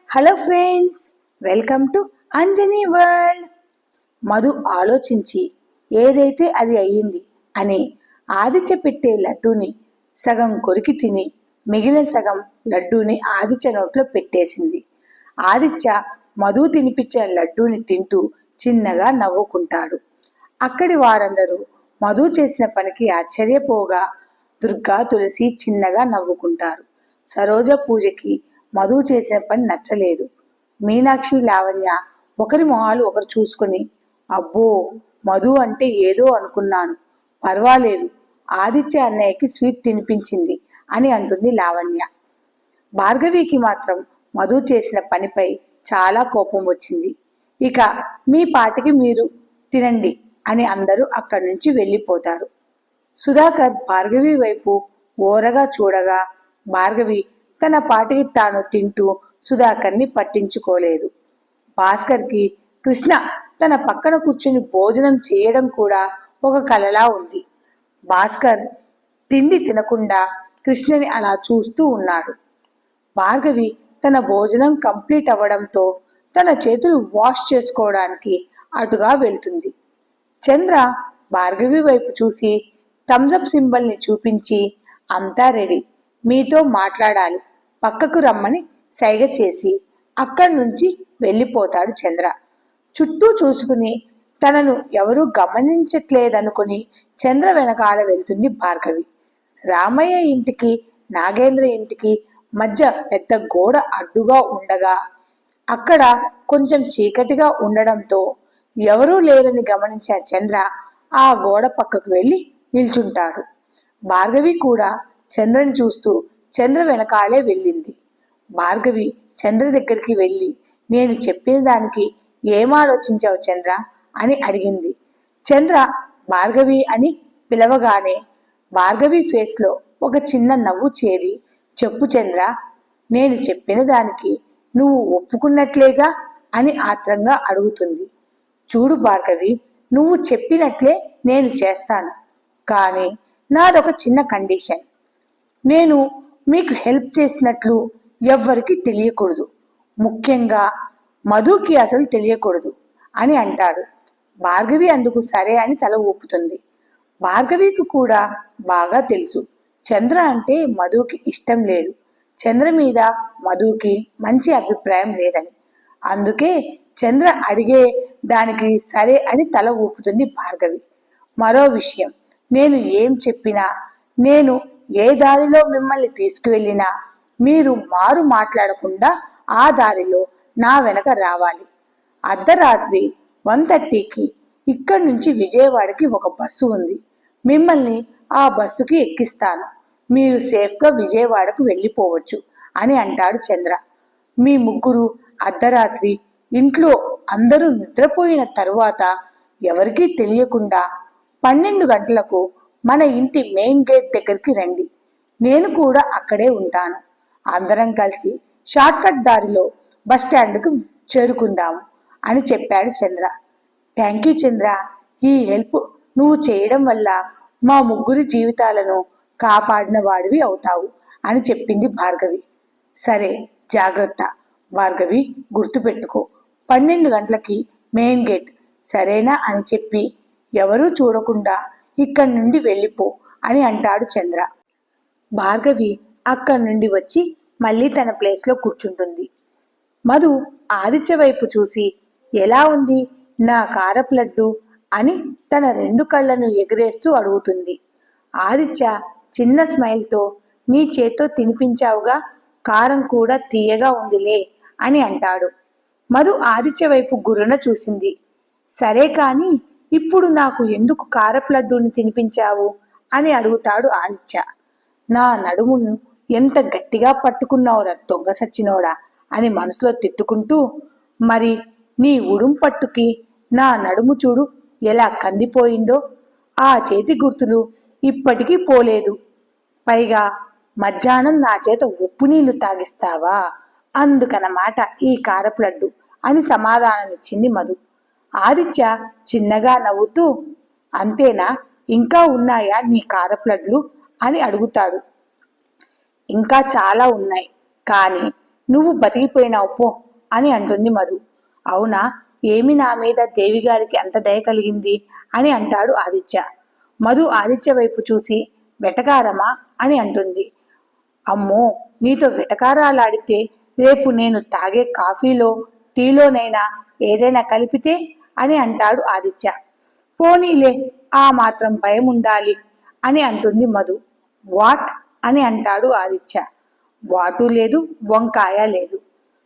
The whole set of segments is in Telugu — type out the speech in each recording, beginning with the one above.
Hello friends, welcome to Anjani world. Madhu ఆలోచించి ఏదైతే అది అయ్యింది అని ఆదిత్య పెట్టే లడ్డూని సగం కొరికి తిని మిగిలిన సగం లడ్డూని ఆదిత్య నోట్లో పెట్టేసింది. ఆదిత్య మధు తినిపించిన లడ్డూని తింటూ చిన్నగా నవ్వుకుంటాడు. అక్కడి వారందరూ మధు చేసిన పనికి ఆశ్చర్యపోగా దుర్గా, తులసి చిన్నగా నవ్వుకుంటారు. సరోజ, పూజకి మధు చేసిన పని నచ్చలేదు. మీనాక్షి, లావణ్య ఒకరి మొహాలు ఒకరు చూసుకుని, అబ్బో మధు అంటే ఏదో అనుకున్నాను, పర్వాలేదు, ఆదిత్య అన్నయ్యకి స్వీట్ తినిపించింది అని అంటుంది లావణ్య. భార్గవికి మాత్రం మధు చేసిన పనిపై చాలా కోపం వచ్చింది. ఇక మీ పాటికి మీరు తినండి అని అందరూ అక్కడి నుంచి వెళ్ళిపోతారు. సుధాకర్ భార్గవి వైపు ఓరగా చూడగా భార్గవి తన పాటికి తాను తింటూ సుధాకర్ని పట్టించుకోలేదు. భాస్కర్కి కృష్ణ తన పక్కన కూర్చుని భోజనం చేయడం కూడా ఒక కలలా ఉంది. భాస్కర్ తిండి తినకుండా కృష్ణని అలా చూస్తూ ఉన్నాడు. భార్గవి తన భోజనం కంప్లీట్ అవ్వడంతో తన చేతులు వాష్ చేసుకోవడానికి అటుగా వెళ్తుంది. చంద్ర భార్గవి వైపు చూసి థమ్సప్ సింబల్ని చూపించి, అంతా రెడీ, మీతో మాట్లాడాలి, పక్కకు రమ్మని సైగ చేసి అక్కడి నుంచి వెళ్ళిపోతాడు చంద్ర. చుట్టూ చూసుకుని తనను ఎవరూ గమనించట్లేదనుకుని చంద్ర వెనకాల వెళ్తుంది భార్గవి. రామయ్య ఇంటికి నాగేంద్ర ఇంటికి మధ్య పెద్ద గోడ అడ్డుగా ఉండగా అక్కడ కొంచెం చీకటిగా ఉండడంతో ఎవరూ లేరని గమనించిన చంద్ర ఆ గోడ పక్కకు వెళ్ళి నిల్చుంటాడు. భార్గవి కూడా చంద్రని చూస్తూ చంద్ర వెనకాలే వెళ్ళింది. భార్గవి చంద్ర దగ్గరికి వెళ్ళి, నేను చెప్పిన దానికి ఏం ఆలోచించావు చంద్ర అని అడిగింది. చంద్ర భార్గవి అని పిలవగానే భార్గవి ఫేస్లో ఒక చిన్న నవ్వు చేరి, చెప్పు చంద్ర, నేను చెప్పిన దానికి నువ్వు ఒప్పుకున్నట్లేగా అని ఆత్రంగా అడుగుతుంది. చూడు భార్గవి, నువ్వు చెప్పినట్లే నేను చేస్తాను, కానీ నాదొక చిన్న కండిషన్. నేను మీకు హెల్ప్ చేసినట్లు ఎవ్వరికి తెలియకూడదు, ముఖ్యంగా మధుకి అసలు తెలియకూడదు అని అంటాడు. భార్గవి అందుకు సరే అని తల ఊపుతుంది. భార్గవికి కూడా బాగా తెలుసు చంద్ర అంటే మధుకి ఇష్టం లేదు, చంద్ర మీద మధుకి మంచి అభిప్రాయం లేదని. అందుకే చంద్ర అడిగే దానికి సరే అని తల ఊపుతుంది భార్గవి. మరో విషయం, నేను ఏం చెప్పినా, నేను ఏ దారిలో మిమ్మల్ని తీసుకువెళ్ళినా మీరు మారు మాట్లాడకుండా ఆ దారిలో నా వెనక రావాలి. అర్ధరాత్రి 1:30కి ఇక్కడి నుంచి విజయవాడకి ఒక బస్సు ఉంది, మిమ్మల్ని ఆ బస్సుకి ఎక్కిస్తాను, మీరు సేఫ్గా విజయవాడకు వెళ్ళిపోవచ్చు అని అంటాడు చంద్ర. మీ ముగ్గురు అర్ధరాత్రి ఇంట్లో అందరూ నిద్రపోయిన తరువాత ఎవరికీ తెలియకుండా 12 గంటలకు మన ఇంటి మెయిన్ గేట్ దగ్గరికి రండి, నేను కూడా అక్కడే ఉంటాను, అందరం కలిసి షార్ట్ కట్ దారిలో బస్ స్టాండ్కు చేరుకుందాము అని చెప్పాడు చంద్ర. థ్యాంక్ యూ చంద్ర, ఈ హెల్ప్ నువ్వు చేయడం వల్ల మా ముగ్గురి జీవితాలను కాపాడిన వాడివి అవుతావు అని చెప్పింది భార్గవి. సరే, జాగ్రత్త భార్గవి, గుర్తుపెట్టుకో, 12 గంటలకి మెయిన్ గేట్, సరేనా అని చెప్పి ఎవరూ చూడకుండా ఇక్కడి నుండి వెళ్ళిపో అని అంటాడు చంద్ర. భార్గవి అక్కడి నుండి వచ్చి మళ్ళీ తన ప్లేస్లో కూర్చుంటుంది. మధు ఆదిత్య వైపు చూసి, ఎలా ఉంది నా కారపు లడ్డు అని తన 2 కళ్ళను ఎగిరేస్తూ అడుగుతుంది. ఆదిత్య చిన్న స్మైల్తో, నీ చేత్తో తినిపించావుగా, కారం కూడా తీయగా ఉందిలే అని అంటాడు. మధు ఆదిత్య వైపు గుర్రున చూసింది. సరే కానీ ఇప్పుడు నాకు ఎందుకు కారపు లడ్డూని తినిపించావు అని అడుగుతాడు ఆదిత్య. నా నడుమును ఎంత గట్టిగా పట్టుకున్నావురా దొంగ సచ్చినోడా అని మనసులో తిట్టుకుంటూ, మరి నీ ఉడుం పట్టుకి నా నడుము చూడు ఎలా కందిపోయిందో, ఆ చేతి గుర్తులు ఇప్పటికీ పోలేదు, పైగా మధ్యాహ్నం నా చేత ఉప్పు నీళ్లు తాగిస్తావా, అందుకనమాట ఈ కారపు లడ్డు అని సమాధానం ఇచ్చింది మధు. ఆదిత్య చిన్నగా నవ్వుతూ, అంతేనా, ఇంకా ఉన్నాయా నీ కారపు లడ్లు అని అడుగుతాడు. ఇంకా చాలా ఉన్నాయి, కానీ నువ్వు బతికిపోయినావు పో అని అంటుంది మధు. అవునా, ఏమి నా మీద దేవిగారికి అంత దయ కలిగింది అని అంటాడు ఆదిత్య. మధు ఆదిత్య వైపు చూసి వెటకారమా అని అంటుంది. అమ్మో, నీతో వెటకారాలాడితే రేపు నేను తాగే కాఫీలో టీలోనైనా ఏదైనా కలిపితే అని అంటాడు ఆదిత్య. పోనీలే, ఆ మాత్రం భయం ఉండాలి అని అంటుంది మధు. వాట్ అని అంటాడు ఆదిత్య. వాటు లేదు, వంకాయ లేదు.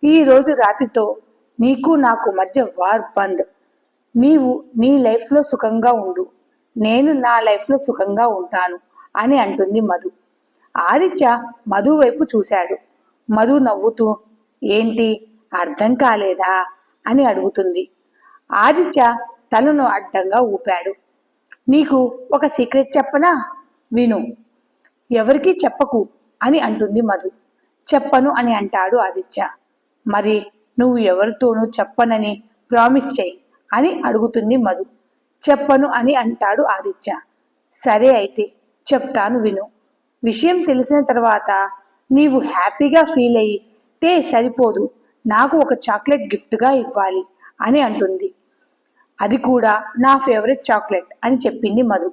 ఈ రోజు రాత్రితో నీకు నాకు మధ్య వార్ బంద్. నీవు నీ లైఫ్లో సుఖంగా ఉండు, నేను నా లైఫ్లో సుఖంగా ఉంటాను అని అంటుంది మధు. ఆదిత్య మధు వైపు చూశాడు. మధు నవ్వుతూ ఏంటి, అర్థం కాలేదా అని అడుగుతుంది. ఆదిత్య తలను అడ్డంగా ఊపాడు. నీకు ఒక సీక్రెట్ చెప్పనా, విను. ఎవరికీ చెప్పకు అని అంటుంది మధు. చెప్పను అని అంటాడు ఆదిత్య. మరి నువ్వు ఎవరితోనూ చెప్పనని ప్రామిస్ చెయ్యి అని అడుగుతుంది మధు. చెప్పను అని అంటాడు ఆదిత్య. సరే అయితే చెప్తాను, విను. విషయం తెలిసిన తర్వాత నీవు హ్యాపీగా ఫీల్ అయితే సరిపోదు, నాకు ఒక చాక్లెట్ గిఫ్ట్గా ఇవ్వాలి అని అంటుంది. అది కూడా నా ఫేవరెట్ చాక్లెట్ అని చెప్పింది మధు.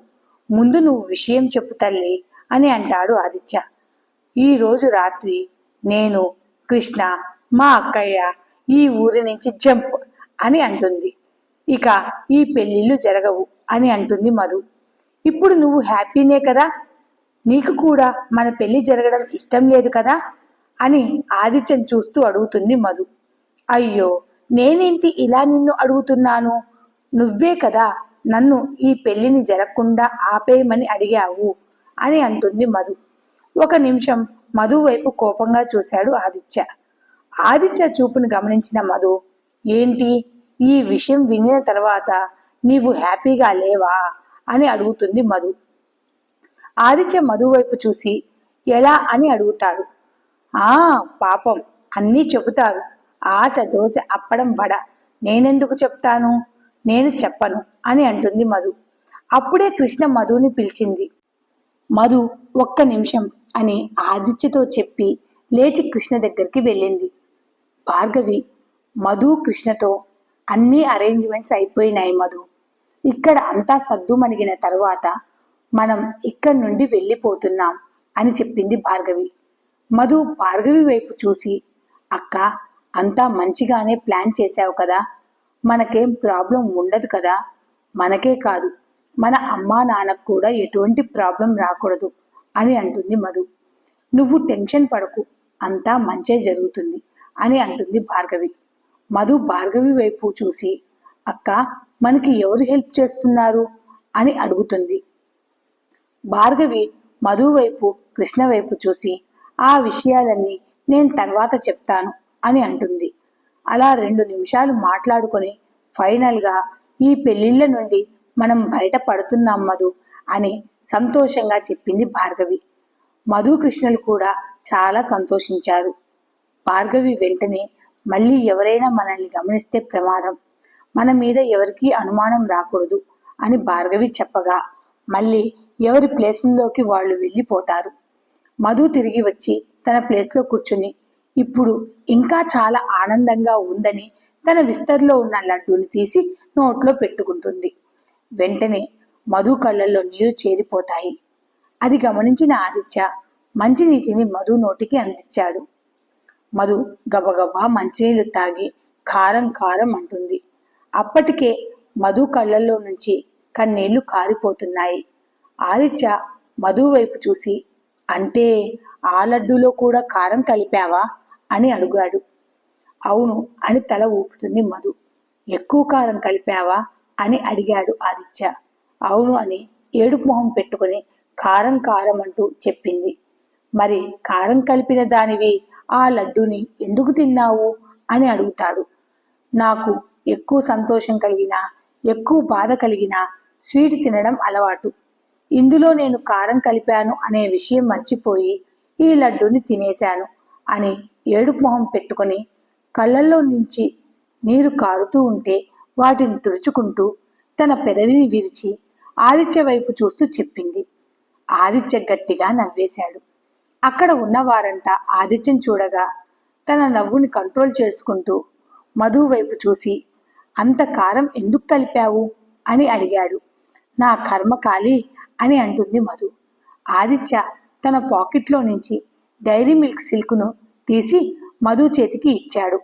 ముందు నువ్వు విషయం చెప్పు తల్లి అని అంటాడు ఆదిత్య. ఈరోజు రాత్రి నేను, కృష్ణ, మా అక్కయ్య ఈ ఊరి నుంచి జంప్ అని అంటుంది. ఇక ఈ పెళ్ళిళ్ళు జరగవు అని అంటుంది మధు. ఇప్పుడు నువ్వు హ్యాపీనే కదా, నీకు కూడా మన పెళ్లి జరగడం ఇష్టం లేదు కదా అని ఆదిత్యం చూస్తూ అడుగుతుంది మధు. అయ్యో, నేనేంటి ఇలా నిన్ను అడుగుతున్నాను, నువ్వే కదా నన్ను ఈ పెళ్లిని జరగకుండా ఆపేయమని అడిగావు అని అంటుంది మధు. ఒక నిమిషం మధు వైపు కోపంగా చూశాడు ఆదిత్య. ఆదిత్య చూపును గమనించిన మధు, ఏంటి, ఈ విషయం వినిన తర్వాత నీవు హ్యాపీగా లేవా అని అడుగుతుంది మధు. ఆదిత్య మధు వైపు చూసి ఎలా అని అడుగుతాడు. పాపం, అన్నీ చెబుతారు, ఆశ దోశ అప్పడం వడ, నేనెందుకు చెప్తాను, నేను చెప్పను అని అంటుంది మధు. అప్పుడే కృష్ణ మధుని పిలిచింది. మధు ఒక్క నిమిషం అని ఆదిత్యతో చెప్పి లేచి కృష్ణ దగ్గరికి వెళ్ళింది. భార్గవి, మధు కృష్ణతో అన్ని అరేంజ్మెంట్స్ అయిపోయినాయి మధు, ఇక్కడ అంతా సద్దుమణిగిన తర్వాత మనం ఇక్కడి నుండి వెళ్ళిపోతున్నాం అని చెప్పింది భార్గవి. మధు భార్గవి వైపు చూసి, అక్క, అంతా మంచిగానే ప్లాన్ చేశావు కదా, మనకేం ప్రాబ్లం ఉండదు కదా, మనకే కాదు మన అమ్మా నాన్నకు కూడా ఎటువంటి ప్రాబ్లం రాకూడదు అని అంటుంది మధు. నువ్వు టెన్షన్ పడకు, అంతా మంచే జరుగుతుంది అని అంటుంది భార్గవి. మధు భార్గవి వైపు చూసి, అక్క, మనకి ఎవరు హెల్ప్ చేస్తున్నారు అని అడుగుతుంది. భార్గవి మధు వైపు కృష్ణ వైపు చూసి, ఆ విషయాలన్నీ నేను తర్వాత చెప్తాను అని అంటుంది. అలా 2 నిమిషాలు మాట్లాడుకొని ఫైనల్గా ఈ పెళ్లిళ్ళ నుండి మనం బయట పడుతున్నాం మధు అని సంతోషంగా చెప్పింది భార్గవి. మధు కృష్ణలు కూడా చాలా సంతోషించారు. భార్గవి వెంటనే, మళ్ళీ ఎవరైనా మనల్ని గమనిస్తే ప్రమాదం, మన మీద ఎవరికీ అనుమానం రాకూడదు అని భార్గవి చెప్పగా మళ్ళీ ఎవరి ప్లేసుల్లోకి వాళ్ళు వెళ్ళిపోతారు. మధు తిరిగి వచ్చి తన ప్లేస్లో కూర్చుని ఇప్పుడు ఇంకా చాలా ఆనందంగా ఉందని తన విస్తర్లో ఉన్న లడ్డూని తీసి నోట్లో పెట్టుకుంటుంది. వెంటనే మధు కళ్ళల్లో నీరు చేరిపోతాయి. అది గమనించిన ఆదిత్య మంచినీటిని మధు నోటికి అందించాడు. మధు గబగబా మంచినీళ్లు తాగి కారం కారం అంటుంది. అప్పటికే మధు కళ్ళల్లో నుంచి కన్నీళ్లు కారిపోతున్నాయి. ఆదిత్య మధు వైపు చూసి, అంటే ఆ లడ్డూలో కూడా కారం కలిపావా అని అడిగాడు. అవును అని తల ఊపుతుంది మధు. ఎక్కువ కారం కలిపావా అని అడిగాడు ఆదిత్య. అవును అని ఏడుపు మొహం పెట్టుకుని కారం కారం అంటూ చెప్పింది. మరి కారం కలిపిన దానివి ఆ లడ్డూని ఎందుకు తిన్నావు అని అడుగుతాడు. నాకు ఎక్కువ సంతోషం కలిగినా ఎక్కువ బాధ కలిగినా స్వీట్ తినడం అలవాటు. ఇందులో నేను కారం కలిపాను అనే విషయం మర్చిపోయి ఈ లడ్డూని తినేశాను అని ఏడుపు మొహం పెట్టుకుని కళ్ళల్లో నుంచి నీరు కారుతూ ఉంటే వాటిని తుడుచుకుంటూ తన పెదవిని విరిచి ఆదిత్య వైపు చూస్తూ చెప్పింది. ఆదిత్య గట్టిగా నవ్వేశాడు. అక్కడ ఉన్న వారంతా ఆదిత్యం చూడగా తన నవ్వుని కంట్రోల్ చేసుకుంటూ మధు వైపు చూసి, అంత కారం ఎందుకు కలిపావు అని అడిగాడు. నా కర్మకాలి అని అంటుంది మధు. ఆదిత్య తన పాకెట్లో నుంచి డైరీ మిల్క్ సిల్క్ను తీసి మధు చేతికి ఇచ్చాడు.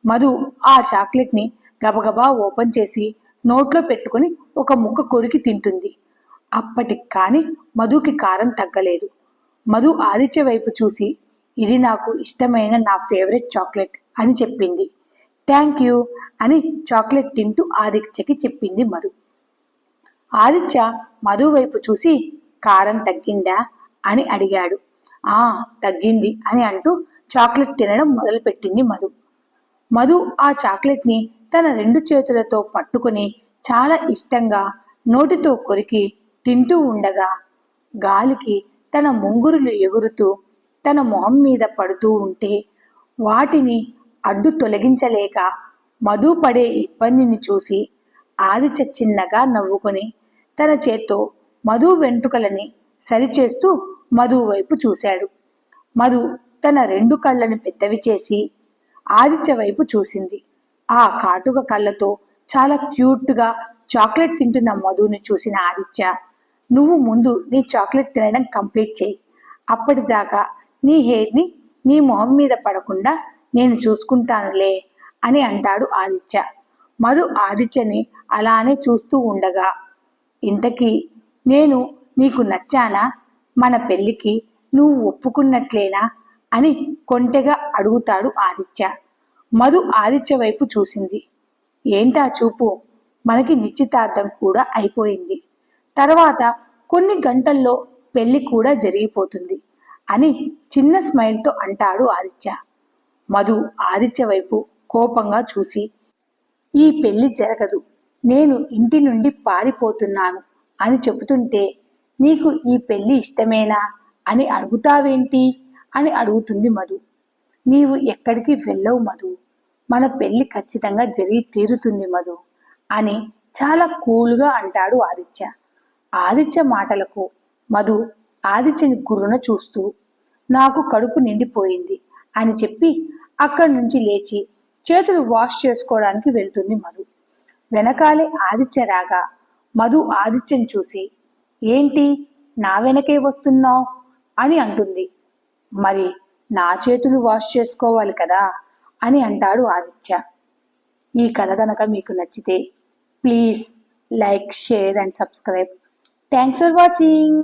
మధు ఆ చాక్లెట్ని గబగబా ఓపెన్ చేసి నోట్లో పెట్టుకుని ఒక ముక్క కొరికి తింటుంది. అప్పటికి కానీ మధుకి కారం తగ్గలేదు. మధు ఆదిత్య వైపు చూసి, ఇది నాకు ఇష్టమైన నా ఫేవరెట్ చాక్లెట్ అని చెప్పింది. థ్యాంక్ యూ అని చాక్లెట్ తింటూ ఆదిత్యకి చెప్పింది మధు. ఆదిత్య మధు వైపు చూసి, కారం తగ్గిందా అని అడిగాడు. ఆ తగ్గింది అని అంటూ చాక్లెట్ తినడం మొదలుపెట్టింది మధు. మధు ఆ చాక్లెట్ని తన 2 చేతులతో పట్టుకుని చాలా ఇష్టంగా నోటితో కొరికి తింటూ ఉండగా గాలికి తన ముంగురులు ఎగురుతూ తన మొహం మీద పడుతూ ఉంటే వాటిని అడ్డు తొలగించలేక మధు పడే ఇబ్బందిని చూసి ఆదిత్య చిన్నగా నవ్వుకొని తన చేత్తో మధు వెంట్రుకలని సరిచేస్తూ మధు వైపు చూశాడు. మధు తన 2 కళ్ళని పెద్దవి చేసి ఆదిత్య వైపు చూసింది. ఆ కాటుక కళ్ళతో చాలా క్యూట్గా చాక్లెట్ తింటున్న మధుని చూసిన ఆదిత్య, నువ్వు ముందు నీ చాక్లెట్ తినడం కంప్లీట్ చేయి, అప్పటిదాకా నీ హెయిర్ని నీ మొహం మీద పడకుండా నేను చూసుకుంటానులే అని అంటాడు ఆదిత్య. మధు ఆదిత్యని అలానే చూస్తూ ఉండగా, ఇంతకీ నేను నీకు నచ్చానా, మన పెళ్ళికి నువ్వు ఒప్పుకున్నట్లేనా అని కొంటెగా అడుగుతాడు ఆదిత్య. మధు ఆదిత్య వైపు చూసింది. ఏంటా చూపు, మనకి నిశ్చితార్థం కూడా అయిపోయింది, తర్వాత కొన్ని గంటల్లో పెళ్లి కూడా జరిగిపోతుంది అని చిన్న స్మైల్తో అంటాడు ఆదిత్య. మధు ఆదిత్య వైపు కోపంగా చూసి, ఈ పెళ్లి జరగదు, నేను ఇంటి నుండి పారిపోతున్నాను అని చెబుతుంటే నీకు ఈ పెళ్లి ఇష్టమేనా అని అడుగుతావేంటి అని అడుగుతుంది మధు. నీవు ఎక్కడికి వెళ్ళవు మధు, మన పెళ్లి ఖచ్చితంగా జరిగి తీరుతుంది మధు అని చాలా కూల్గా అంటాడు ఆదిత్య. ఆదిత్య మాటలకు మధు ఆదిత్యని గుర్రున చూస్తూ, నాకు కడుపు నిండిపోయింది అని చెప్పి అక్కడి నుంచి లేచి చేతులు వాష్ చేసుకోవడానికి వెళ్తుంది మధు. వెనకాలే ఆదిత్య రాగా మధు ఆదిత్యని చూసి, ఏంటి నా వెనకే వస్తున్నావు అని అంటుంది. మరి నా చేతులు వాష్ చేసుకోవాలి కదా అని అంటాడు ఆదిత్య. ఈ కథ కనుక మీకు నచ్చితే please like, share and subscribe. Thanks for watching.